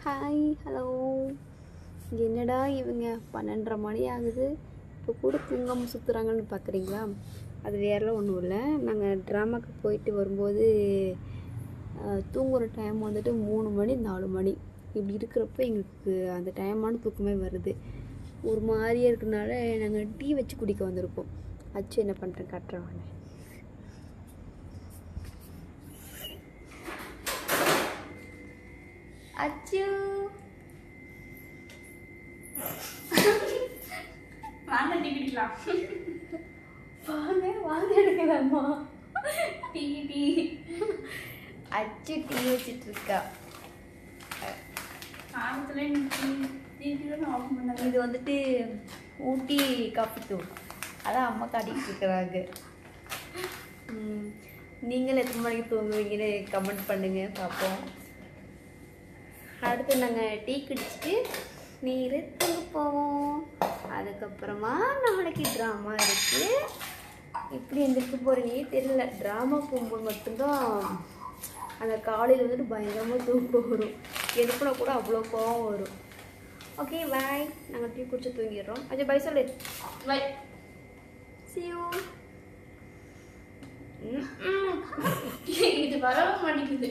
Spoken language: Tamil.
Hi hello. என்னடா இவங்க 12:30 மணி ஆகுது, இப்போ கூட தூங்காமல் சுற்றுறாங்கன்னு பார்க்குறீங்களா? அது வேறெல்லாம் ஒன்றும் இல்லை. நாங்கள் ட்ராமாவுக்கு போயிட்டு வரும்போது தூங்குகிற டைம் வந்துட்டு 3 மணி 4 மணி இப்படி இருக்கிறப்ப எங்களுக்கு அந்த டைமான தூக்கமே வருது. ஒரு மாதிரியே இருக்கிறதுனால நாங்கள் டீ வச்சு குடிக்க வந்திருக்கோம். அச்சு என்ன பண்ணுறேன் காட்டுறேன் வாங்க. அச்சு வாங்க டீ குடிக்கலாம். வாங்க வாங்க எடுக்கலாமா? டீ டீ அச்சு டீ வச்சிட்டு இருக்கா. ஆரம்பத்தில் டீ ஆஃப் பண்ணாங்க. இது வந்துட்டு ஊட்டி காஃபி தூள், அதான் அம்மா காட்டிகிட்டு இருக்கிறாங்க. நீங்கள் எத்தனை மணிக்கு தூங்குவீங்கன்னு கமெண்ட் பண்ணுங்கள் பார்ப்போம். அடுத்து நாங்கள் டீ குடிச்சிட்டு நீர் தூங்க போவோம். அதுக்கப்புறமா நாளைக்கு ட்ராமா இருக்குது. இப்படி எந்திரிக்க போகிறீங்க தெரியல. ட்ராமா போகும்போது மட்டும்தான் அந்த காலையில் வந்துட்டு பயங்கரமாக தூக்கம் வரும். எழுப்புனா கூட அவ்வளோ கோவம் வரும். ஓகே பாய், நாங்கள் டீ குடிச்சு தூங்கிடுறோம். அஜய் பாய் சொல்லு. பை. See you. இது வரவே மாட்டேங்குது.